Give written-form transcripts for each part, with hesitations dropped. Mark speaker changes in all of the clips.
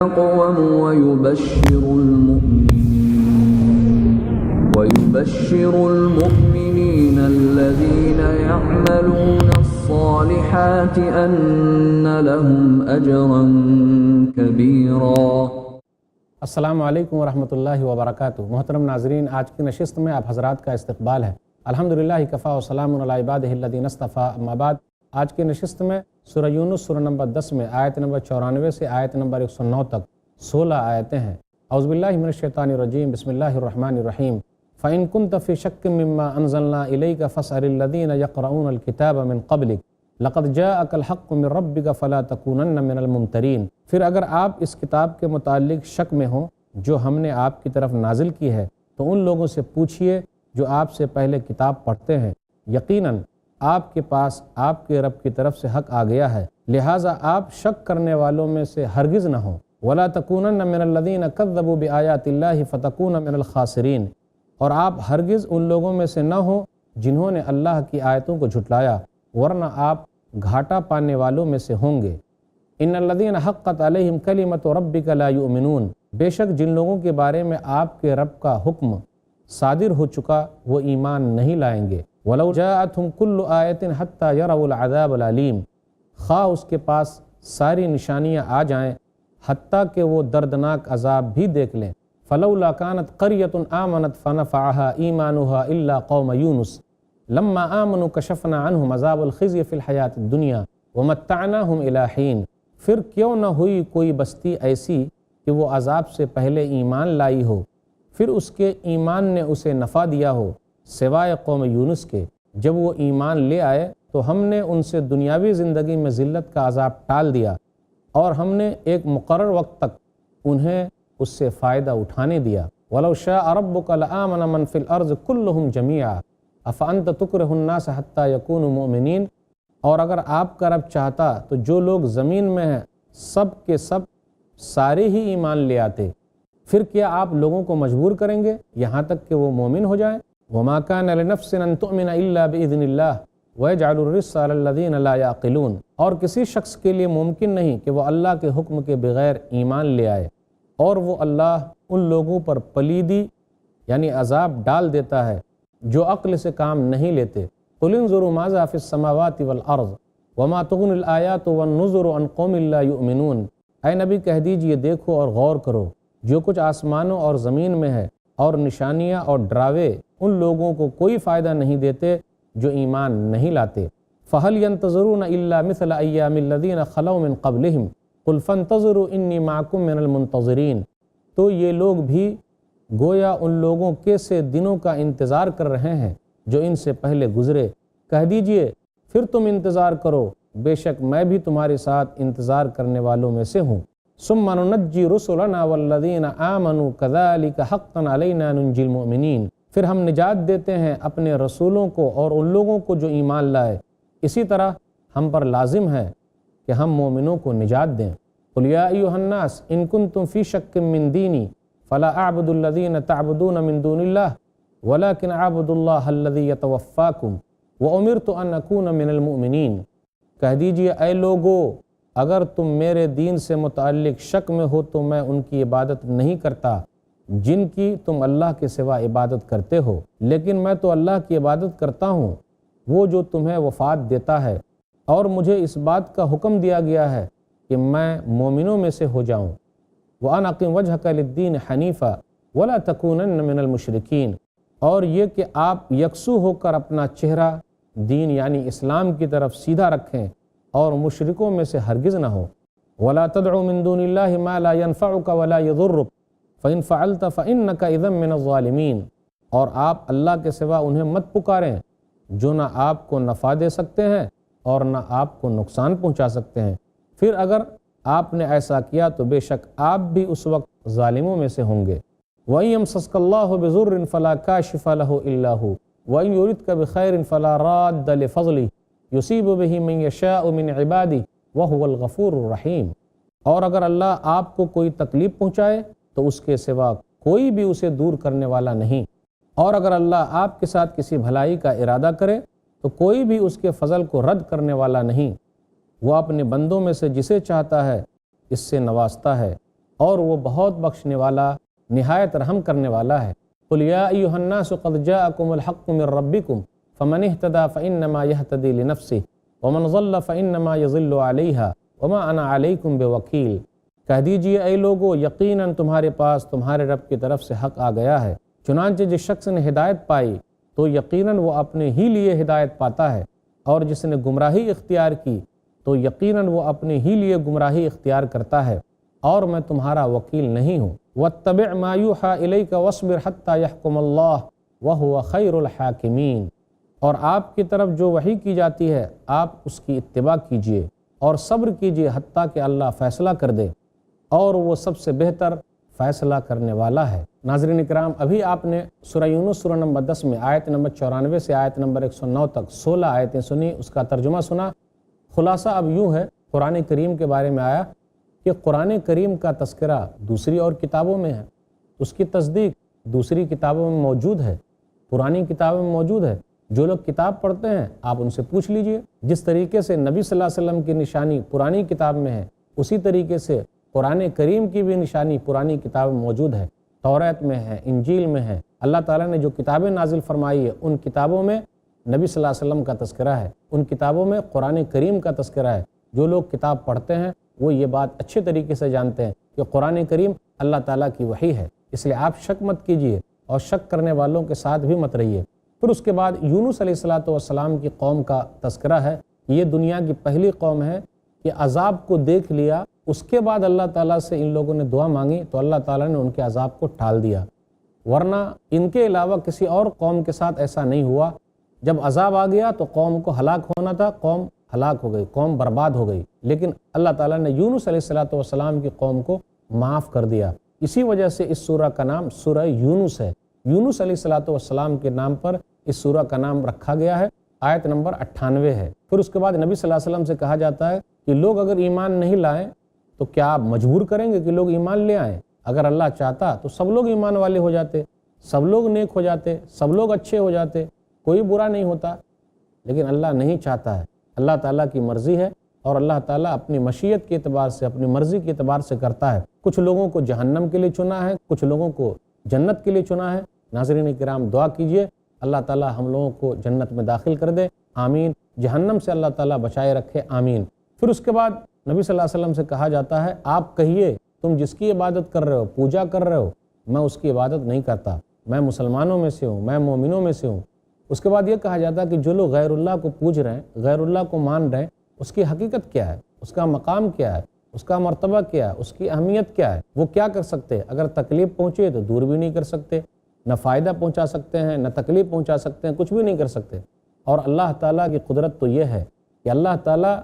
Speaker 1: أقوم ويبشر المؤمنين الذين يعملون الصالحات أن لهم أجرا كبيرا۔
Speaker 2: السلام علیکم ورحمۃ اللہ وبرکاتہ۔ محترم ناظرین، آج کی نشست میں آپ حضرات کا استقبال ہے۔ الحمدللہ کفا و سلام علی عبادہ الذین اصطفیٰ، اما بعد۔ آج کی نشست میں سورہ یونس سورہ نمبر 10 میں آیت نمبر 94 سے آیت نمبر 109 تک 16 آیتیں ہیں۔ اعوذ باللہ من الشیطان الرجیم، بسم اللہ الرحمن الرحیم۔ فَإِن كُنْتَ فِي شَكٍّ مِّمَّا أَنزَلْنَا إِلَيْكَ فَاسْأَلِ الَّذِينَ يَقْرَؤُونَ الْكِتَابَ مِن قَبْلِكَ لَقَدْ جَاءَكَ الْحَقُّ مِن رَّبِّكَ فَلَا تَكُونَنَّ مِنَ الْمُمْتَرِينَ۔ پھر اگر آپ اس کتاب کے متعلق شک میں ہوں جو ہم نے آپ کی طرف نازل کی ہے، تو ان لوگوں سے پوچھئے جو آپ سے پہلے کتاب پڑھتے ہیں، یقیناً آپ کے پاس آپ کے رب کی طرف سے حق آ گیا ہے، لہٰذا آپ شک کرنے والوں میں سے ہرگز نہ ہوں۔ وَلَا تَكُونَنَّ مِنَ الَّذِينَ كَذَّبُوا بِآيَاتِ اللَّهِ فَتَكُونَ مِنَ الْخَاسِرِينَ، اور آپ ہرگز ان لوگوں میں سے نہ ہوں جنہوں نے اللہ کی آیتوں کو جھٹلایا، ورنہ آپ گھاٹا پانے والوں میں سے ہوں گے۔ إِنَّ الَّذِينَ حَقَّتْ عَلَيْهِمْ كَلِمَةُ رَبِّكَ لَا يُؤْمِنُونَ، بے شک جن لوگوں کے بارے میں آپ کے رب کا حکم صادر ہو چکا وہ ایمان نہیں لائیں گے۔ وَلَوْ جَاءَتْهُمْ كُلُّ آيَةٍ حَتَّى يَرَوْا الْعَذَابَ الْأَلِيمَ، خواہ اس کے پاس ساری نشانیاں آ جائیں حتیٰ کہ وہ دردناک عذاب بھی دیکھ لیں۔ فَلَوْلَا كَانَتْ قَرْيَةٌ آمَنَتْ فَنَفَعَهَا إِيمَانُهَا إِلَّا قَوْمَ يُونُسَ لَمَّا آمَنُوا كَشَفْنَا عَنْهُمْ عَذَابَ الْخِزْيِ فِي الْحَيَاةِ الدُّنْيَا وَمَتَّعْنَاهُمْ إِلَىٰ حِينٍ، پھر کیوں نہ ہوئی کوئی بستی ایسی کہ وہ عذاب سے پہلے ایمان لائی ہو، پھر اس کے ایمان نے اسے نفع دیا ہو، سوائے قوم یونس کے۔ جب وہ ایمان لے آئے تو ہم نے ان سے دنیاوی زندگی میں ذلت کا عذاب ٹال دیا، اور ہم نے ایک مقرر وقت تک انہیں اس سے فائدہ اٹھانے دیا۔ وَلَوْ شَاءَ رَبُّكَ لَآمَنَ مَن فِي الْأَرْضِ كُلُّهُمْ جَمِيعًا أَفَأَنْتَ تُكْرِهُ النَّاسَ حَتَّى يَكُونُوا مُؤْمِنِينَ، اور اگر آپ کا رب چاہتا تو جو لوگ زمین میں ہیں سب کے سب سارے ہی ایمان لے آتے، پھر کیا آپ لوگوں کو مجبور کریں گے یہاں تک کہ وہ مومن ہو جائیں؟ وَمَا كَانَ لِنَفْسٍ أَن تُؤْمِنَ إِلَّا بِإِذْنِ اللَّهِ وَيَجْعَلُ الرِّجْسَ عَلَى الَّذِينَ لَا يَعْقِلُونَ، اور کسی شخص کے لیے ممکن نہیں کہ وہ اللہ کے حکم کے بغیر ایمان لے آئے، اور وہ اللہ ان لوگوں پر پلیدی یعنی عذاب ڈال دیتا ہے جو عقل سے کام نہیں لیتے۔ قُلِ انظُرُوا مَاذَا فِي السَّمَاوَاتِ وَالْأَرْضِ وَمَا تُغْنِ الْآيَاتُ وَالنُّذُرُ عَن قَوْمٍ لَا يُؤْمِنُونَ، اے نبی کہہ دیجئے دیکھو اور غور کرو جو کچھ آسمانوں اور زمین میں ہے، اور نشانیاں اور ڈراوے ان لوگوں کو کوئی فائدہ نہیں دیتے جو ایمان نہیں لاتے۔ فَهَلْ يَنْتَظِرُونَ إِلَّا مِثْلَ أَيَّامِ الَّذِينَ خَلَوْا مِن قَبْلِهِمْ قُلْ فَانْتَظِرُوا إِنِّي مَعَكُمْ مِنَ الْمُنْتَظِرِينَ، تو یہ لوگ بھی گویا ان لوگوں کے سے دنوں کا انتظار کر رہے ہیں جو ان سے پہلے گزرے۔ کہہ دیجئے پھر تم انتظار کرو، بے شک میں بھی تمہارے ساتھ انتظار کرنے والوں میں سے ہوں۔ ثُمَّ نُنَجِّي رُسُلَنَا وَالَّذِينَ آمَنُوا كَذَلِكَ حَقًّا عَلَيْنَا نُنْجِي الْمُؤْمِنِينَ، پھر ہم نجات دیتے ہیں اپنے رسولوں کو اور ان لوگوں کو جو ایمان لائے، اسی طرح ہم پر لازم ہے کہ ہم مومنوں کو نجات دیں۔ قُلْ يَا أَيُّهَا النَّاسُ إِن كُنتُمْ فِي شَكٍّ مِّن دِينِي فَلَا أَعْبُدُ الَّذِينَ تَعْبُدُونَ مِن دُونِ اللَّهِ وَلَكِنْ أَعْبُدُ اللَّهَ الَّذِي يَتَوَفَّاكُمْ وَأُمِرْتُ أَنْ أَكُونَ مِنَ الْمُؤْمِنِينَ، کہہ دیجئے اے لوگو اگر تم میرے دین سے متعلق شک میں ہو تو میں ان کی عبادت نہیں کرتا جن کی تم اللہ کے سوا عبادت کرتے ہو، لیکن میں تو اللہ کی عبادت کرتا ہوں وہ جو تمہیں وفات دیتا ہے، اور مجھے اس بات کا حکم دیا گیا ہے کہ میں مومنوں میں سے ہو جاؤں۔ وَأَنْ أَقِمْ وَجْهَكَ لِلدِّينِ حَنِيفًا وَلَا تَكُونَنَّ مِنَ الْمُشْرِكِينَ، اور یہ کہ آپ یکسو ہو کر اپنا چہرہ دین یعنی اسلام کی طرف سیدھا رکھیں اور مشرکوں میں سے ہرگز نہ ہو۔ وَلَا تَدْعُ مِن دُونِ اللَّهِ مَا لَا يَنفَعُكَ وَلَا يَضُرُّكَ فَإِن فَعَلْتَ فَإِنَّكَ إِذًا مِّنَ الظَّالِمِينَ، اور آپ اللہ کے سوا انہیں مت پکاریں جو نہ آپ کو نفع دے سکتے ہیں اور نہ آپ کو نقصان پہنچا سکتے ہیں، پھر اگر آپ نے ایسا کیا تو بے شک آپ بھی اس وقت ظالموں میں سے ہوں گے۔ وَإِن يَمْسَسْكَ اللَّهُ بِضُرٍّ فَلَا كَاشِفَ لَهُ إِلَّا هُوَ وَإِن يُرِدْكَ بِخَيْرٍ فَلَا رَادَّ لِفَضْلِهِ يُصِيبُ بِهِ مَن يَشَاءُ مِنْ عِبَادِهِ وَهُوَ الْغَفُورُ الرَّحِيمُ، اور اگر اللہ آپ کو کوئی تکلیف پہنچائے تو اس کے سوا کوئی بھی اسے دور کرنے والا نہیں، اور اگر اللہ آپ کے ساتھ کسی بھلائی کا ارادہ کرے تو کوئی بھی اس کے فضل کو رد کرنے والا نہیں۔ وہ اپنے بندوں میں سے جسے چاہتا ہے اس سے نوازتا ہے، اور وہ بہت بخشنے والا نہایت رحم کرنے والا ہے۔ قل یا ایھا الناس قد جاءکم الحق من ربکم فمن اہتدی فانما یہتدی لنفسہ ومن ضل فانما یضل علیہا وما انا علیکم بوکیل۔ کہہ دیجئے اے لوگو، یقیناً تمہارے پاس تمہارے رب کی طرف سے حق آ گیا ہے، چنانچہ جس شخص نے ہدایت پائی تو یقیناً وہ اپنے ہی لیے ہدایت پاتا ہے، اور جس نے گمراہی اختیار کی تو یقیناً وہ اپنے ہی لیے گمراہی اختیار کرتا ہے، اور میں تمہارا وکیل نہیں ہوں۔ واتبع ما یوحی الیک واصبر حتی یحکم اللہ وہو خیر الحاکمین۔ اور آپ کی طرف جو وحی کی جاتی ہے آپ اس کی اتباع کیجیے اور صبر کیجیے حتیٰ کہ اللہ فیصلہ کر دے، اور وہ سب سے بہتر فیصلہ کرنے والا ہے۔ ناظرین اکرام، ابھی آپ نے سورہ یونس سورہ نمبر 10 میں آیت نمبر 94 سے آیت نمبر 109 تک 16 آیتیں سنی، اس کا ترجمہ سنا۔ خلاصہ اب یوں ہے، قرآن کریم کے بارے میں آیا کہ قرآن کریم کا تذکرہ دوسری اور کتابوں میں ہے، اس کی تصدیق دوسری کتابوں میں موجود ہے، پرانی کتابوں میں موجود ہے۔ جو لوگ کتاب پڑھتے ہیں آپ ان سے پوچھ لیجئے، جس طریقے سے نبی صلی اللہ علیہ وسلم کی نشانی پرانی کتاب میں ہے، اسی طریقے سے قرآن کریم کی بھی نشانی پرانی کتاب میں موجود ہے، توریت میں ہے، انجیل میں ہے۔ اللہ تعالیٰ نے جو کتابیں نازل فرمائی ہے ان کتابوں میں نبی صلی اللہ علیہ وسلم کا تذکرہ ہے، ان کتابوں میں قرآن کریم کا تذکرہ ہے۔ جو لوگ کتاب پڑھتے ہیں وہ یہ بات اچھے طریقے سے جانتے ہیں کہ قرآن کریم اللہ تعالیٰ کی وحی ہے، اس لیے آپ شک مت کیجیے اور شک کرنے والوں کے ساتھ بھی مت رہیے۔ پھر اس کے بعد یونس علیہ السلام کی قوم کا تذکرہ ہے۔ یہ دنیا کی پہلی قوم ہے کہ عذاب کو دیکھ لیا، اس کے بعد اللہ تعالیٰ سے ان لوگوں نے دعا مانگی تو اللہ تعالیٰ نے ان کے عذاب کو ٹال دیا، ورنہ ان کے علاوہ کسی اور قوم کے ساتھ ایسا نہیں ہوا۔ جب عذاب آ گیا تو قوم کو ہلاک ہونا تھا، قوم ہلاک ہو گئی، قوم برباد ہو گئی، لیکن اللہ تعالیٰ نے یونس علیہ السلام کی قوم کو معاف کر دیا۔ اسی وجہ سے اس سورہ کا نام سورہ یونس ہے۔ یونس علیہ السلام کے نام پر اس سورہ کا نام رکھا گیا ہے۔ آیت نمبر 98 ہے۔ پھر اس کے بعد نبی صلی اللہ علیہ وسلم سے کہا جاتا ہے کہ لوگ اگر ایمان نہیں لائیں تو کیا آپ مجبور کریں گے کہ لوگ ایمان لے آئیں؟ اگر اللہ چاہتا تو سب لوگ ایمان والے ہو جاتے، سب لوگ نیک ہو جاتے، سب لوگ اچھے ہو جاتے، کوئی برا نہیں ہوتا، لیکن اللہ نہیں چاہتا ہے۔ اللہ تعالیٰ کی مرضی ہے اور اللہ تعالیٰ اپنی مشیت کے اعتبار سے، اپنی مرضی کے اعتبار سے کرتا ہے۔ کچھ لوگوں کو جہنم کے لیے چنا ہے، کچھ لوگوں کو جنت کے لیے چنا ہے۔ ناظرین کرام، دعا کیجئے اللہ تعالیٰ ہم لوگوں کو جنت میں داخل کر دے، آمین۔ جہنم سے اللہ تعالیٰ بچائے رکھے، آمین۔ پھر اس کے بعد نبی صلی اللہ علیہ وسلم سے کہا جاتا ہے آپ کہیے تم جس کی عبادت کر رہے ہو، پوجا کر رہے ہو، میں اس کی عبادت نہیں کرتا، میں مسلمانوں میں سے ہوں، میں مومنوں میں سے ہوں۔ اس کے بعد یہ کہا جاتا ہے کہ جو لوگ غیر اللہ کو پوج رہے ہیں، غیر اللہ کو مان رہے ہیں، اس کی حقیقت کیا ہے، اس کا مقام کیا ہے، اس کا مرتبہ کیا ہے، اس کی اہمیت کیا ہے، وہ کیا کر سکتے؟ اگر تکلیف پہنچے تو دور بھی نہیں کر سکتے، نہ فائدہ پہنچا سکتے ہیں، نہ تکلیف پہنچا سکتے ہیں، کچھ بھی نہیں کر سکتے۔ اور اللہ تعالیٰ کی قدرت تو یہ ہے کہ اللہ تعالیٰ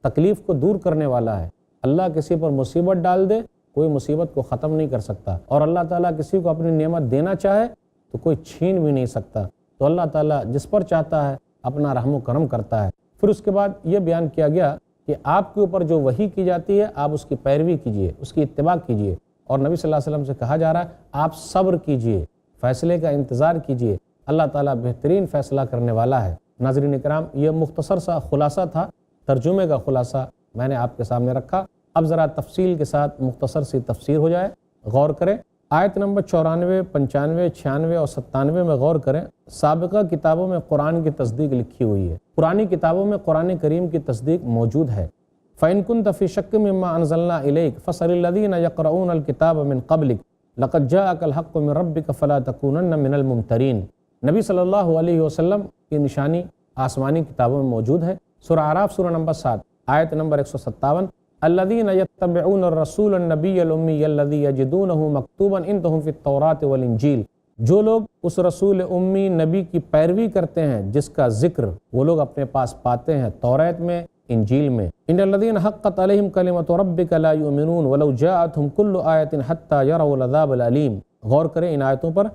Speaker 2: تکلیف کو دور کرنے والا ہے۔ اللہ کسی پر مصیبت ڈال دے، کوئی مصیبت کو ختم نہیں کر سکتا، اور اللہ تعالیٰ کسی کو اپنی نعمت دینا چاہے تو کوئی چھین بھی نہیں سکتا۔ تو اللہ تعالیٰ جس پر چاہتا ہے اپنا رحم و کرم کرتا ہے۔ پھر اس کے بعد یہ بیان کیا گیا کہ آپ کے اوپر جو وحی کی جاتی ہے آپ اس کی پیروی کیجئے، اس کی اتباع کیجئے، اور نبی صلی اللہ علیہ وسلم سے کہا جا رہا ہے آپ صبر کیجئے، فیصلے کا انتظار کیجئے، اللہ تعالیٰ بہترین فیصلہ کرنے والا ہے۔ ناظرین اکرام، یہ مختصر سا خلاصہ تھا، ترجمے کا خلاصہ میں نے آپ کے سامنے رکھا۔ اب ذرا تفصیل کے ساتھ مختصر سی تفسیر ہو جائے، غور کریں۔ آیت نمبر 94، 95، 96 اور 97 میں غور کریں۔ سابقہ کتابوں میں قرآن کی تصدیق لکھی ہوئی ہے، پرانی کتابوں میں قرآن کریم کی تصدیق موجود ہے۔ فَإِن كُنْتَ فِي شَكٍّ مِّمَّا أَنزَلْنَا إِلَيْكَ فَاسْأَلِ الَّذِينَ يَقْرَؤُونَ الْكِتَابَ مِن قَبْلِكَ لَقَدْ جَاءَكَ الْحَقُّ مِن رَّبِّكَ فَلَا تَكُونَنَّ مِنَ الْمُمْتَرِينَ۔ نبی صلی اللہ علیہ وسلم کی نشانی آسمانی کتابوں میں موجود ہے۔ سورہ اعراف سورہ نمبر 7 آیت نمبر 157، الذین یتبعون الرسول النبی الامی الذی یجدونہ مکتوبا عندہم فی التوراۃ والانجیل۔ جو لوگ اس رسول امی نبی کی پیروی کرتے ہیں جس کا ذکر وہ لوگ اپنے پاس پاتے ہیں توریت میں، انجیل میں۔ ان الذین حقت علیہم کلمۃ ربک لا یؤمنون ولو جاءتہم کل آیۃ حتی یروا العذاب العلیم۔ غور کریں ان آیتوں پر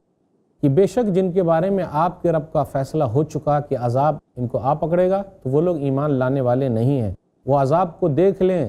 Speaker 2: کہ بے شک جن کے بارے میں آپ کے رب کا فیصلہ ہو چکا کہ عذاب ان کو آ پکڑے گا تو وہ لوگ ایمان لانے والے نہیں ہیں، وہ عذاب کو دیکھ لیں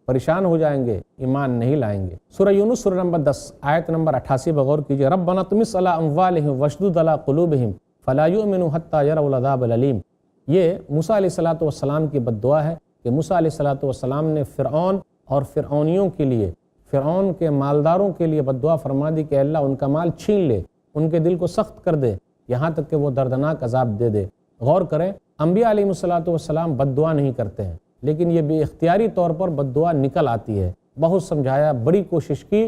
Speaker 2: پریشان ہو جائیں گے، ایمان نہیں لائیں گے۔ سورہ یونس سورہ نمبر 10 آیت نمبر 88 بغور کیجئے، ربنا طمس علی اموالہم واشدد علی قلوبہم فلا یؤمنوا حتی یروا العذاب العلیم۔ یہ موسیٰ علیہ السلام کی بد دعا ہے کہ موسیٰ علیہ السلام نے فرعون اور فرعونیوں کے لیے فرعون کے مالداروں کے لیے بد دعا فرما دی کہ اللہ ان کا مال چھین لے، ان کے دل کو سخت کر دے، یہاں تک کہ وہ دردناک عذاب دے دے۔ غور کریں، انبیاء علیہ السلام بد دعا نہیں کرتے ہیں، لیکن یہ بے اختیاری طور پر بد دعا نکل آتی ہے۔ بہت سمجھایا، بڑی کوشش کی،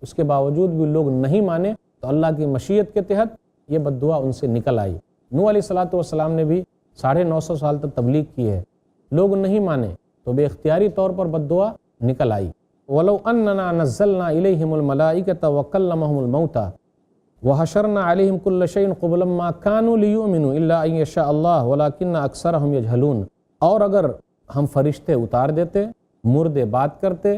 Speaker 2: اس کے باوجود بھی لوگ نہیں مانے، تو اللہ کی مشیت کے تحت یہ بد دعا ان سے نکل آئی۔ نوح علیہ السلام نے بھی 950 سال تک تبلیغ کی ہے، لوگ نہیں مانے تو بے اختیاری طور پر بد دعا نکل آئی۔ وَلَوْ أَنَّنَا نَزَّلْنَا إِلَيْهِمُ الْمَلَائِكَةَ وَكَلَّمَهُمُ الْمَوْتَى وَحَشَرْنَا عَلَيْهِمْ كُلَّ شَيْءٍ قُبُلًا مَا كَانُوا لِيُؤْمِنُوا إِلَّا أَن يَشَاءَ اللَّهُ وَلَكِنَّ أَكْثَرَهُمْ يَجْهَلُونَ۔ اور اگر ہم فرشتے اتار دیتے، مردے بات کرتے،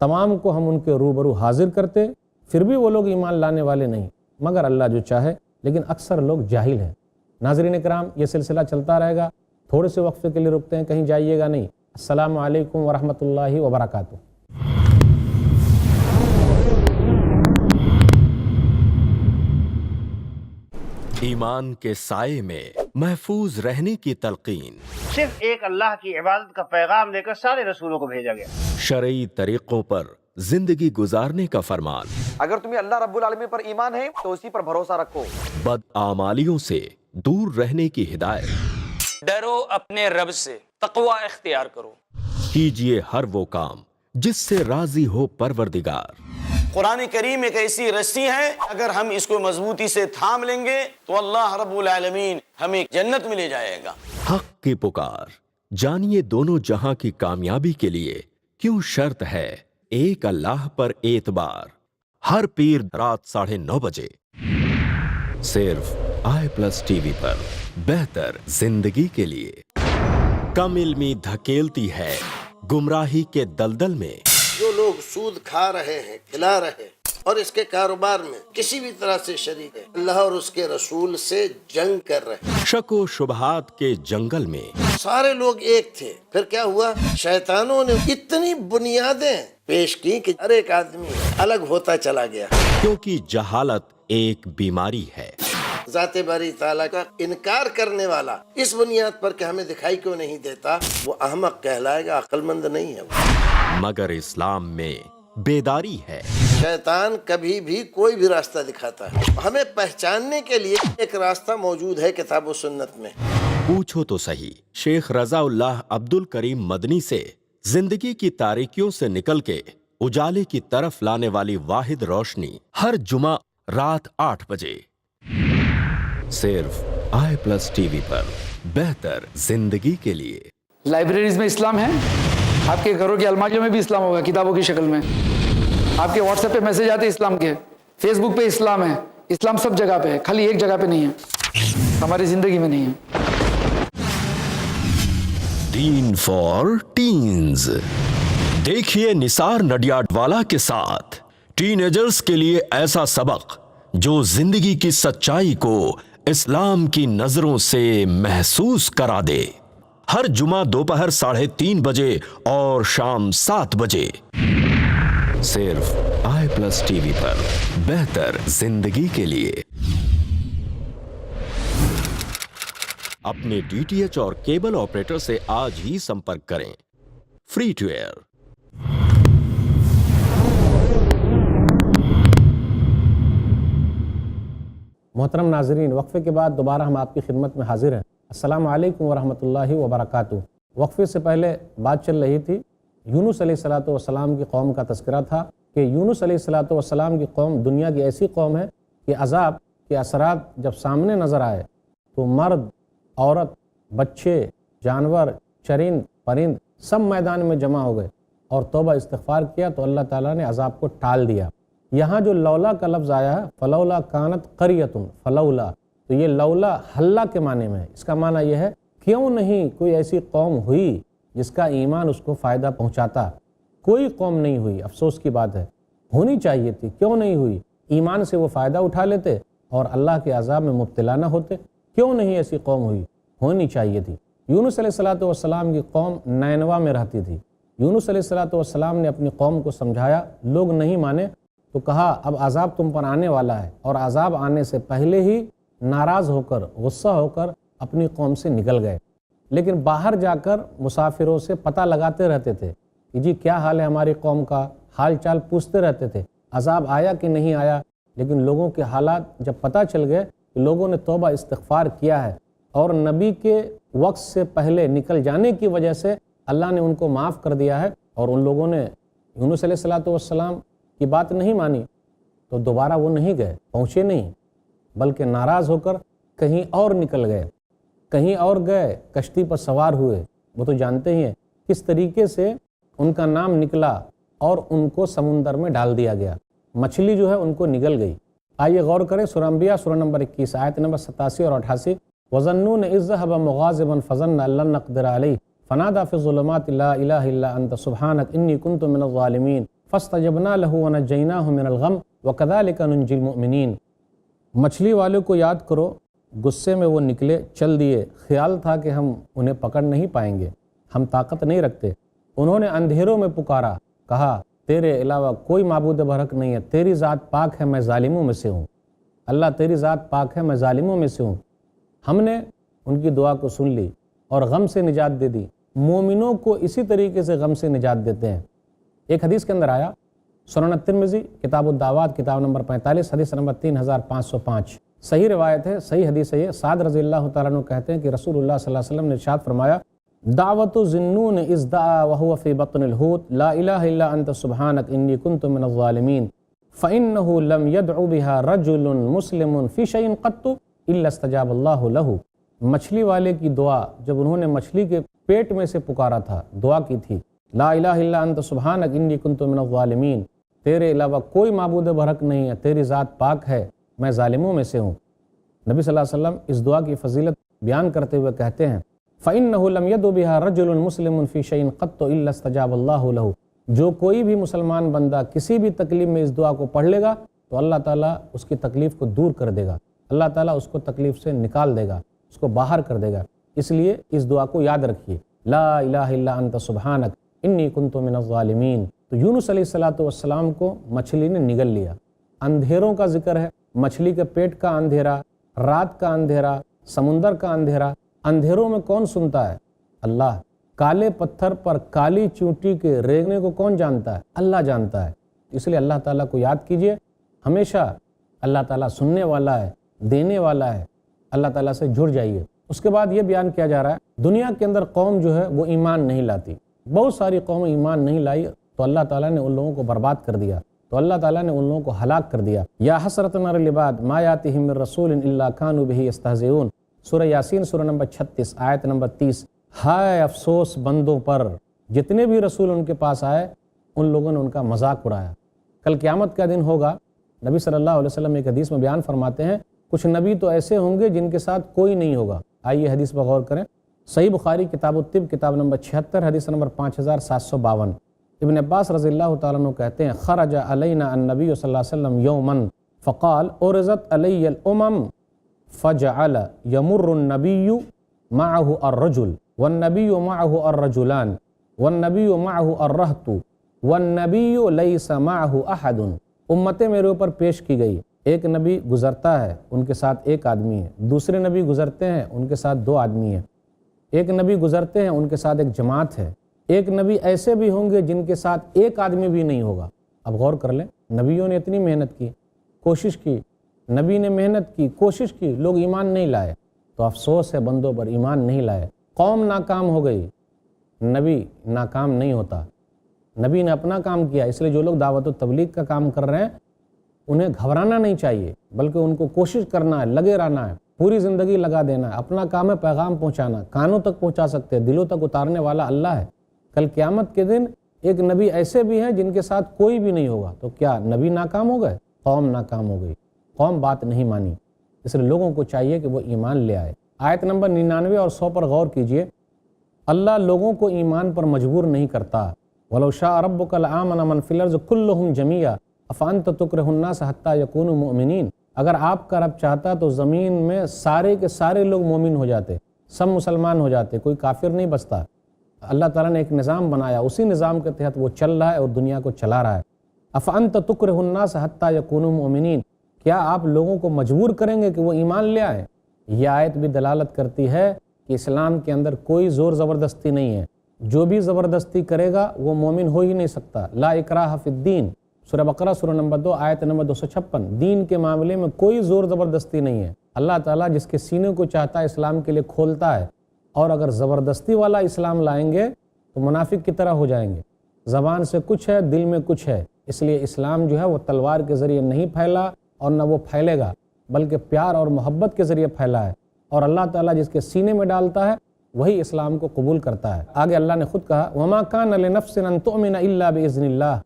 Speaker 2: تمام کو ہم ان کے روبرو حاضر کرتے، پھر بھی وہ لوگ ایمان لانے والے نہیں، مگر اللہ جو چاہے، لیکن اکثر لوگ جاہل ہیں۔ ناظرین کرام، یہ سلسلہ چلتا رہے گا، تھوڑے سے وقفے کے لیے رکتے ہیں، کہیں جائیے گا نہیں۔ السلام علیکم ورحمۃ اللہ وبرکاتہ۔
Speaker 3: ایمان کے سائے میں محفوظ رہنے کی تلقین،
Speaker 4: صرف ایک اللہ کی عبادت کا پیغام دے کر سارے رسولوں کو بھیجا گیا۔
Speaker 3: شرعی طریقوں پر زندگی گزارنے کا فرمان،
Speaker 5: اگر تمہیں اللہ رب العالمین پر ایمان ہے تو اسی پر بھروسہ رکھو۔
Speaker 3: بدعمالیوں سے دور رہنے کی ہدایت،
Speaker 6: ڈرو اپنے رب سے، تقوی اختیار کرو،
Speaker 3: کیجئے ہر وہ کام جس سے راضی ہو پروردگار۔
Speaker 7: قرآن کریم ایک ایسی رسی ہے، اگر ہم اس کو مضبوطی سے تھام لیں گے تو اللہ رب العالمین ہمیں جنت میں لے جائے گا۔
Speaker 3: حق کی پکار، جانیے دونوں جہاں کی کامیابی کے لیے کیوں شرط ہے ایک اللہ پر اعتبار۔ ہر پیر رات 9:30 بجے صرف i+TV پر، بہتر زندگی کے لیے۔ کم علمی دھکیلتی ہے گمراہی کے دلدل میں،
Speaker 8: جو لوگ سود کھا رہے ہیں، کھلا رہے ہیں اور اس کے کاروبار میں کسی بھی طرح سے شریک ہے، اللہ اور اس کے رسول سے جنگ کر رہے ہیں۔
Speaker 3: شک و شبہات کے جنگل میں
Speaker 8: سارے لوگ ایک تھے، پھر کیا ہوا؟ شیطانوں نے اتنی بنیادیں پیش کی کہ ہر ایک آدمی الگ ہوتا چلا گیا۔
Speaker 3: کیونکہ جہالت ایک بیماری ہے۔
Speaker 8: ذات باری تعالیٰ کا انکار کرنے والا اس بنیاد پر کہ ہمیں دکھائی کیوں نہیں دیتا، وہ احمق کہلائے گا، عقل مند نہیں ہے وہ۔
Speaker 3: مگر اسلام میں بیداری ہے۔
Speaker 8: شیطان کبھی بھی کوئی بھی راستہ دکھاتا ہے، ہمیں پہچاننے کے لیے ایک راستہ موجود ہے کتاب و سنت میں۔
Speaker 3: پوچھو تو صحیح شیخ رضا اللہ عبد الکریم مدنی سے، زندگی کی تاریکیوں سے نکل کے اجالے کی طرف لانے والی واحد روشنی، ہر جمعہ رات 8 بجے صرف i+TV پر، بہتر زندگی کے لیے۔
Speaker 9: لائبریریز میں اسلام ہے، آپ کے گھروں کی الماریوں میں بھی اسلام ہوگا کتابوں کی شکل میں، آپ کے واٹس ایپ پہ میسج آتے اسلام کے، فیس بک پہ اسلام ہے، اسلام سب جگہ پہ ہے، خالی ایک جگہ پہ نہیں ہے، ہماری زندگی میں نہیں ہے۔
Speaker 3: دین فار ٹینز، دیکھیے نثار نڈیاڈوالا کے ساتھ ٹین ایجرز کے لیے ایسا سبق جو زندگی کی سچائی کو اسلام کی نظروں سے محسوس کرا دے۔ ہر جمعہ دوپہر 3:30 بجے اور شام 7 بجے صرف i+TV پر، بہتر زندگی کے لیے۔ اپنے DTH اور کیبل آپریٹر سے آج ہی سمپرک کریں۔ Free to air.
Speaker 2: محترم ناظرین، وقفے کے بعد دوبارہ ہم آپ کی خدمت میں حاضر ہیں۔ السلام علیکم ورحمۃ اللہ وبرکاتہ۔ وقفے سے پہلے بات چل رہی تھی، یونس علیہ السلام کی قوم کا تذکرہ تھا کہ یونس علیہ السلام کی قوم دنیا کی ایسی قوم ہے کہ عذاب کے اثرات جب سامنے نظر آئے تو مرد، عورت، بچے، جانور، چرند، پرند سب میدان میں جمع ہو گئے اور توبہ استغفار کیا تو اللہ تعالیٰ نے عذاب کو ٹال دیا۔ یہاں جو لولا کا لفظ آیا ہے، فلولا کانت قریۃ، فلولا، تو یہ لولا حلہ کے معنی میں ہے۔ اس کا معنی یہ ہے کیوں نہیں کوئی ایسی قوم ہوئی جس کا ایمان اس کو فائدہ پہنچاتا۔ کوئی قوم نہیں ہوئی، افسوس کی بات ہے، ہونی چاہیے تھی، کیوں نہیں ہوئی؟ ایمان سے وہ فائدہ اٹھا لیتے اور اللہ کے عذاب میں مبتلا نہ ہوتے۔ کیوں نہیں ایسی قوم ہوئی؟ ہونی چاہیے تھی۔ یونس علیہ السلام کی قوم نینوا میں رہتی تھی۔ یونس علیہ السلام نے اپنی قوم کو سمجھایا، لوگ نہیں مانے تو کہا اب عذاب تم پر آنے والا ہے، اور عذاب آنے سے پہلے ہی ناراض ہو کر، غصہ ہو کر اپنی قوم سے نکل گئے۔ لیکن باہر جا کر مسافروں سے پتہ لگاتے رہتے تھے کہ جی کیا حال ہے ہماری قوم کا، حال چال پوچھتے رہتے تھے عذاب آیا کہ نہیں آیا، لیکن لوگوں کے حالات جب پتہ چل گئے کہ لوگوں نے توبہ استغفار کیا ہے اور نبی کے وقت سے پہلے نکل جانے کی وجہ سے اللہ نے ان کو معاف کر دیا ہے، اور ان لوگوں نے یونس علیہ السلام کی بات نہیں مانی تو دوبارہ وہ نہیں گئے، پہنچے نہیں، بلکہ ناراض ہو کر کہیں اور نکل گئے، کہیں اور گئے، کشتی پر سوار ہوئے۔ وہ تو جانتے ہی ہیں کس طریقے سے ان کا نام نکلا اور ان کو سمندر میں ڈال دیا گیا، مچھلی جو ہے ان کو نگل گئی۔ آئیے غور کریں سورہ انبیاء سورہ نمبر 21 آیت نمبر 87 اور 88۔ وَظَنُّونَ إِذْ ذَهَبَ مُغَاضِبًا فَظَنَّ أَن لَّن نَّقْدِرَ عَلَيْهِ فَنَادَىٰ فِي الظُّلُمَاتِ لَا إِلَٰهَ إِلَّا أَنتَ سُبْحَانَكَ إِنِّي كُنتُ مِنَ الظَّالِمِينَ فَاسْتَجَبْنَا لَهُ وَنَجَّيْنَاهُ مِنَ الْغَمِّ وَكَذَٰلِكَ نُنجِّي الْمُؤْمِنِينَ۔ مچھلی والے کو یاد کرو، غصے میں وہ نکلے، چل دیے، خیال تھا کہ ہم انہیں پکڑ نہیں پائیں گے، ہم طاقت نہیں رکھتے۔ انہوں نے اندھیروں میں پکارا، کہا تیرے علاوہ کوئی معبود برحق نہیں ہے، تیری ذات پاک ہے، میں ظالموں میں سے ہوں۔ اللہ تیری ذات پاک ہے، میں ظالموں میں سے ہوں۔ ہم نے ان کی دعا کو سن لی اور غم سے نجات دے دی۔ مومنوں کو اسی طریقے سے غم سے نجات دیتے ہیں۔ ایک حدیث کے اندر آیا، سنن ترمذی کتاب الدعوات کتاب نمبر 45 حدیث نمبر 3505، صحیح روایت ہے، صحیح حدیث ہے یہ۔ سعد رضی اللہ تعالیٰ عنہ کہتے ہیں کہ رسول اللہ صلی اللہ علیہ وسلم نے ارشاد فرمایا، دعوت ذنون اذ دعا وهو في بطن الحوت لا الہ الا انت سبحانک انی کنت من الظالمین فإنه لم يدع بها رجل مسلم في شيء قط الا استجاب اللہ له۔ مچھلی والے کی دعا جب انہوں نے مچھلی کے پیٹ میں سے پکارا تھا، دعا کی تھی، لا الہ الا انت سبحانک انی کنت من الظالمین، تیرے علاوہ کوئی معبود برحق نہیں ہے، تیری ذات پاک ہے، میں ظالموں میں سے ہوں۔ نبی صلی اللہ علیہ وسلم اس دعا کی فضیلت بیان کرتے ہوئے کہتے ہیں، فإنه لم يدع بها رجل مسلم في شيء قط الا استجاب اللہ له، جو کوئی بھی مسلمان بندہ کسی بھی تکلیف میں اس دعا کو پڑھ لے گا تو اللہ تعالیٰ اس کی تکلیف کو دور کر دے گا، اللہ تعالیٰ اس کو تکلیف سے نکال دے گا، اس کو باہر کر دے گا۔ اس لیے اس دعا کو یاد رکھیے، لا الہ الا انت سبحانک انی کنت من الظالمین۔ تو یونس علیہ السلام کو مچھلی نے نگل لیا۔ اندھیروں کا ذکر ہے، مچھلی کے پیٹ کا اندھیرا، رات کا اندھیرا، سمندر کا اندھیرا۔ اندھیروں میں کون سنتا ہے؟ اللہ۔ کالے پتھر پر کالی چونٹی کے ریگنے کو کون جانتا ہے؟ اللہ جانتا ہے۔ اس لیے اللہ تعالیٰ کو یاد کیجئے، ہمیشہ اللہ تعالیٰ سننے والا ہے، دینے والا ہے، اللہ تعالیٰ سے جڑ جائیے۔ اس کے بعد یہ بیان کیا جا رہا ہے، دنیا کے اندر قوم جو ہے وہ ایمان نہیں لاتی، بہت ساری قومیں ایمان نہیں لائی تو اللہ تعالیٰ نے ان لوگوں کو برباد کر دیا، تو اللہ تعالیٰ نے ان لوگوں کو ہلاک کر دیا۔ یا حسرۃ علی العباد ما یاتہم من رسول الا کانوا بہ یستہزئون، سورہ یاسین سورہ نمبر 36 آیت نمبر 30۔ ہائے افسوس بندوں پر، جتنے بھی رسول ان کے پاس آئے ان لوگوں نے ان کا مذاق اڑایا۔ کل قیامت کا دن ہوگا، نبی صلی اللہ علیہ وسلم ایک حدیث میں بیان فرماتے ہیں، کچھ نبی تو ایسے ہوں گے جن کے ساتھ کوئی نہیں ہوگا۔ آئیے حدیث پر غور کریں، صحیح بخاری کتاب الطب کتاب نمبر 76 حدیث نمبر 5752۔ ابن عباس رضی اللہ تعالیٰ عنہ کہتے ہیں، خرج علینا النبی صلی اللہ علیہ وسلم یوما فقال ارزت علی الامم فجعل یمر النبی معه الرجل والنبی معه الرجلان والنبی معه الرہط والنبی لیس معه احد۔ امتیں میرے اوپر پیش کی گئی، ایک نبی گزرتا ہے ان کے ساتھ ایک آدمی ہے، دوسرے نبی گزرتے ہیں ان کے ساتھ دو آدمی ہیں، ایک نبی گزرتے ہیں ان کے ساتھ ایک جماعت ہے، ایک نبی ایسے بھی ہوں گے جن کے ساتھ ایک آدمی بھی نہیں ہوگا۔ اب غور کر لیں، نبیوں نے اتنی محنت کی، کوشش کی، نبی نے محنت کی، کوشش کی، لوگ ایمان نہیں لائے، تو افسوس ہے بندوں پر، ایمان نہیں لائے، قوم ناکام ہو گئی۔ نبی ناکام نہیں ہوتا، نبی نے اپنا کام کیا۔ اس لیے جو لوگ دعوت و تبلیغ کا کام کر رہے ہیں انہیں گھبرانا نہیں چاہیے، بلکہ ان کو کوشش کرنا ہے، لگے رہنا ہے، پوری زندگی لگا دینا ہے۔ اپنا کام ہے پیغام پہنچانا، کانوں تک پہنچا سکتے ہیں، دلوں تک اتارنے والا اللہ ہے۔ کل قیامت کے دن ایک نبی ایسے بھی ہیں جن کے ساتھ کوئی بھی نہیں ہوگا، تو کیا نبی ناکام ہو گئے؟ قوم ناکام ہو گئی، قوم بات نہیں مانی۔ اس لیے لوگوں کو چاہیے کہ وہ ایمان لے آئے۔ آیت نمبر 99 اور 100 پر غور کیجئے، اللہ لوگوں کو ایمان پر مجبور نہیں کرتا۔ وَلَوْ شَاءَ رَبُّكَ لَآمَنَ مَنْ فِي الْأَرْضِ كُلُّهُمْ جَمِيعًا أَفَأَنْتَ تُكْرِهُ النَّاسَ حَتَّى يَكُونُوا مُؤْمِنِينَ۔ اگر آپ کا رب چاہتا تو زمین میں سارے کے سارے لوگ مومن ہو جاتے، سب مسلمان ہو جاتے، کوئی کافر نہیں بچتا۔ اللہ تعالیٰ نے ایک نظام بنایا، اسی نظام کے تحت وہ چل رہا ہے اور دنیا کو چلا رہا ہے۔ أَفَأَنْتَ تُكْرِهُ النَّاسَ حَتَّى يَكُونُوا مُؤْمِنِينَ، کیا آپ لوگوں کو مجبور کریں گے کہ وہ ایمان لے آئیں؟ یہ آیت بھی دلالت کرتی ہے کہ اسلام کے اندر کوئی زور زبردستی نہیں ہے، جو بھی زبردستی کرے گا وہ مومن ہو ہی نہیں سکتا۔ لا اکراہ فی الدین، سورہ بقرہ سورہ نمبر 2 آیت نمبر 256۔ دین کے معاملے میں کوئی زور زبردستی نہیں ہے۔ اللہ تعالیٰ جس کے سینے کو چاہتا ہے اسلام کے لیے کھولتا ہے، اور اگر زبردستی والا اسلام لائیں گے تو منافق کی طرح ہو جائیں گے۔ زبان سے کچھ ہے، دل میں کچھ ہے۔ اس لیے اسلام جو ہے وہ تلوار کے ذریعے نہیں پھیلا اور نہ وہ پھیلے گا، بلکہ پیار اور محبت کے ذریعے پھیلا ہے، اور اللہ تعالیٰ جس کے سینے میں ڈالتا ہے وہی اسلام کو قبول کرتا ہے۔ آگے اللہ نے خود کہا وَمَا كَانَ لِنَفْسٍ أَن تُؤْمِنَ إِلَّا بِإِذْنِ اللَّهِ،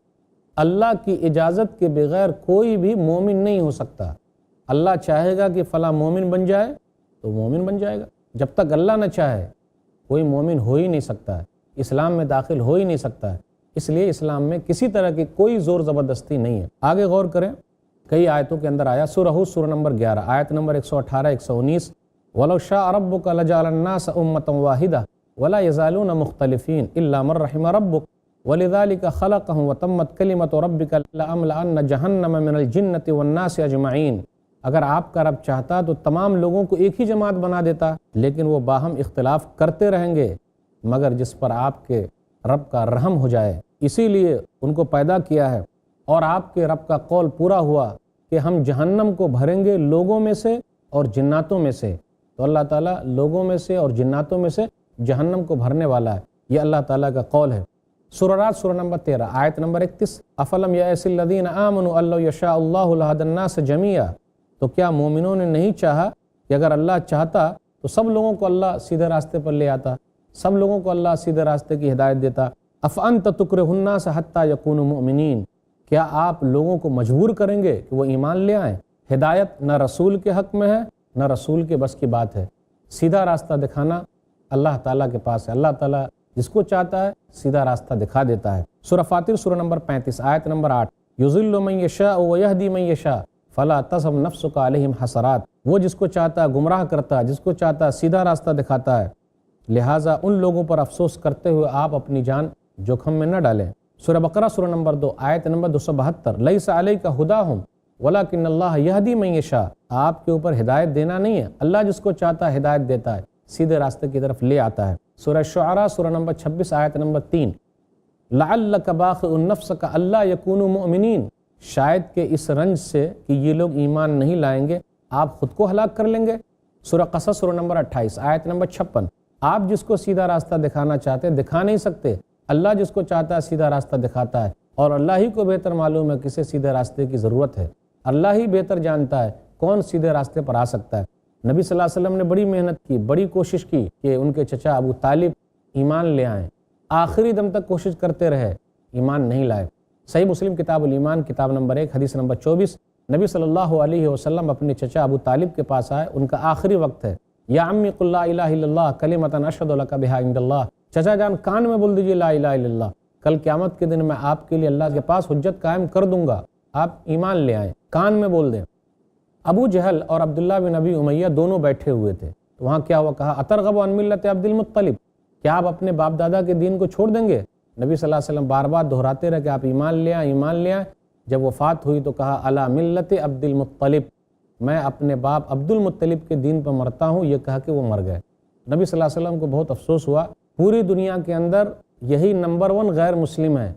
Speaker 2: اللہ کی اجازت کے بغیر کوئی بھی مومن نہیں ہو سکتا۔ اللہ چاہے گا کہ فلاں مومن بن جائے تو مومن بن جائے گا، جب تک اللہ نہ چاہے کوئی مومن ہو ہی نہیں سکتا ہے، اسلام میں داخل ہو ہی نہیں سکتا ہے۔ اس لیے اسلام میں کسی طرح کی کوئی زور زبردستی نہیں ہے۔ آگے غور کریں، کئی آیتوں کے اندر آیا، سورہ ہود سورہ نمبر 11 آیت نمبر 118 119، وَلَوْ شَاءَ رَبُّكَ لَجَعَلَ النَّاسَ أُمَّةً وَاحِدَةً وَلَا يَزَالُونَ مُخْتَلِفِينَ إِلَّا مَن رَحِمَ رَبُّكَ وَلِذَلِكَ خَلَقَهُمْ وَتَمَّتْ كَلِمَةُ رَبِّكَ لَأَمْلَأَنَّ جَهَنَّمَ مِنَ الْجِنَّةِ وَالنَّاسِ أَجْمَعِينَ۔ اگر آپ کا رب چاہتا تو تمام لوگوں کو ایک ہی جماعت بنا دیتا، لیکن وہ باہم اختلاف کرتے رہیں گے، مگر جس پر آپ کے رب کا رحم ہو جائے، اسی لیے ان کو پیدا کیا ہے۔ اور آپ کے رب کا قول پورا ہوا کہ ہم جہنم کو بھریں گے لوگوں میں سے اور جناتوں میں سے، تو اللہ تعالیٰ لوگوں میں سے اور جناتوں میں سے جہنم کو بھرنے والا ہے، یہ اللہ تعالیٰ کا قول ہے۔ سورہ رات سورہ نمبر 13 آیت نمبر 31، افلم یأس الذین آمنوا ان لو یشاء اللہ لہدی الناس جمیعا، تو کیا مومنوں نے نہیں چاہا کہ اگر اللہ چاہتا تو سب لوگوں کو اللہ سیدھے راستے پر لے آتا، سب لوگوں کو اللہ سیدھے راستے کی ہدایت دیتا۔ افانت تکرہ الناس حتی یکونوا مؤمنین، کیا آپ لوگوں کو مجبور کریں گے کہ وہ ایمان لے آئیں؟ ہدایت نہ رسول کے حق میں ہے نہ رسول کے بس کی بات ہے، سیدھا راستہ دکھانا اللہ تعالیٰ کے پاس ہے۔ اللہ تعالیٰ جس کو چاہتا ہے سیدھا راستہ دکھا دیتا ہے۔ سورہ فاطر سورہ نمبر 35 آیت نمبر 8، یضل من یشاء ویہدی من یشاء فلا تذہب نفسک علیہم حسرات، وہ جس کو چاہتا ہے گمراہ کرتا ہے، جس کو چاہتا ہے سیدھا راستہ دکھاتا ہے، لہٰذا ان لوگوں پر افسوس کرتے ہوئے آپ اپنی جان جوکھم میں نہ ڈالیں۔ سورہ بقرہ سورہ نمبر 2 آیت نمبر 272، لیس علیک ھداھم ولکن اللہ یہدی من یشاء، آپ کے اوپر ہدایت دینا نہیں ہے، اللہ جس کو چاہتا ہے ہدایت دیتا ہے، سیدھے راستے کی طرف لے آتا ہے۔ سورہ شعراء سورہ نمبر 26 آیت نمبر 3، لعلک باخع نفسک الا یکونوا مؤمنین، شاید کہ اس رنج سے کہ یہ لوگ ایمان نہیں لائیں گے آپ خود کو ہلاک کر لیں گے۔ سورہ قصص سورہ نمبر 28 آیت نمبر 56، آپ جس کو سیدھا راستہ دکھانا چاہتے ہیں دکھا نہیں سکتے، اللہ جس کو چاہتا ہے سیدھا راستہ دکھاتا ہے، اور اللہ ہی کو بہتر معلوم ہے کسے سیدھے راستے کی ضرورت ہے، اللہ ہی بہتر جانتا ہے کون سیدھے راستے پر آ سکتا ہے۔ نبی صلی اللہ علیہ وسلم نے بڑی محنت کی، بڑی کوشش کی کہ ان کے چچا ابو طالب ایمان لے آئیں، آخری دم تک کوشش کرتے رہے، ایمان نہیں لائے۔ صحیح مسلم کتاب الایمان کتاب نمبر 1 حدیث نمبر 24، نبی صلی اللہ علیہ وسلم اپنے چچا ابو طالب کے پاس آئے، ان کا آخری وقت ہے، یا عمی قل لا الہ الا اللہ کلمۃ اشہد لک بہا عند اللہ، چچا جان کان میں بول دیجئے لا الہ الا اللہ، کل قیامت کے دن میں آپ کے لیے اللہ کے پاس حجت قائم کر دوں گا، آپ ایمان لے آئیں، کان میں بول دیں۔ ابو جہل اور عبداللہ بن ابی امیہ دونوں بیٹھے ہوئے تھے، تو وہاں کیا ہوا، کہا اترغب عن ملت عبد المطلب، کیا آپ اپنے باپ دادا کے دین کو چھوڑ دیں گے؟ نبی صلی اللہ علیہ وسلم بار بار دہراتے رہے کہ آپ ایمان لے آئیں، ایمان لے آئیں۔ جب وفات ہوئی تو کہا علی ملت عبد المطلب، میں اپنے باپ عبد المطلب کے دین پر مرتا ہوں، یہ کہا کہ وہ مر گئے۔ نبی صلی اللہ علیہ وسلم کو بہت افسوس ہوا، پوری دنیا کے اندر یہی نمبر 1 غیر مسلم ہیں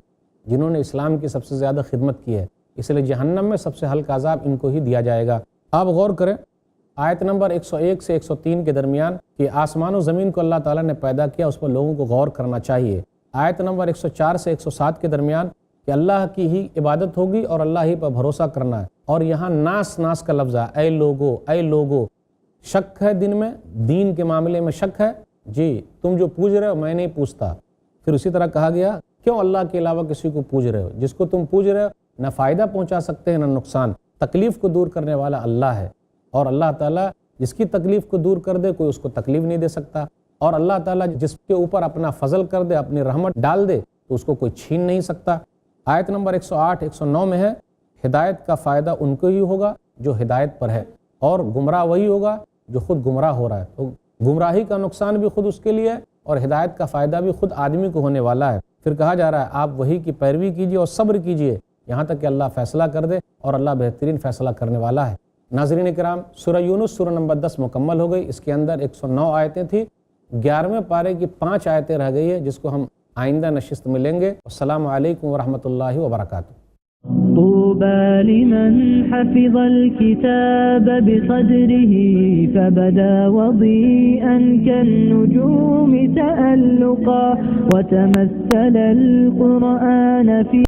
Speaker 2: جنہوں نے اسلام کی سب سے زیادہ خدمت کی ہے، اس لیے جہنم میں سب سے ہلکا عذاب ان کو ہی دیا جائے گا۔ آپ غور کریں آیت نمبر 101 سے 103 کے درمیان کہ آسمان و زمین کو اللہ تعالیٰ نے پیدا کیا، اس پر لوگوں کو غور کرنا چاہیے۔ آیت نمبر 104 سے 107 کے درمیان کہ اللہ کی ہی عبادت ہوگی اور اللہ ہی پر بھروسہ کرنا ہے، اور یہاں ناس کا لفظ ہے، اے لوگو، شک ہے دن میں، دین کے معاملے میں شک ہے، جی تم جو پوج رہے ہو میں نہیں پوچھتا۔ پھر اسی طرح کہا گیا کیوں اللہ کے علاوہ کسی کو پوج رہے ہو، جس کو تم پوج رہے ہو نہ فائدہ پہنچا سکتے ہیں نہ نقصان، تکلیف کو دور کرنے والا اللہ ہے، اور اللہ تعالیٰ جس کی تکلیف کو دور کر دے کوئی اس کو تکلیف نہیں دے سکتا، اور اللہ تعالیٰ جس کے اوپر اپنا فضل کر دے، اپنی رحمت ڈال دے تو اس کو کوئی چھین نہیں سکتا۔ آیت نمبر 108 109 میں ہے ہدایت کا فائدہ ان کو ہی ہوگا جو ہدایت پر ہے، اور گمراہ وہی ہوگا جو خود گمراہ ہو رہا ہے، تو گمراہی کا نقصان بھی خود اس کے لیے ہے اور ہدایت کا فائدہ بھی خود آدمی کو ہونے والا ہے۔ پھر کہا جا رہا ہے آپ وہی کی پیروی کیجیے اور صبر کیجیے یہاں تک کہ اللہ فیصلہ کر دے، اور اللہ بہترین فیصلہ کرنے والا ہے۔ ناظرین کرام، سورہ یونس سورہ نمبر 10 مکمل ہو گئی، اس کے اندر 109 آیتیں تھیں، 11ویں پارے کی 5 آیتیں رہ گئی ہے، جس کو ہم آئندہ نشست میں لیں گے۔ السلام علیکم ورحمۃ اللہ وبرکاتہ۔
Speaker 10: طوبى لمن حفظ الكتاب بصدره فبدا وضيئا كالنجوم تألقا وتمثل القرآن في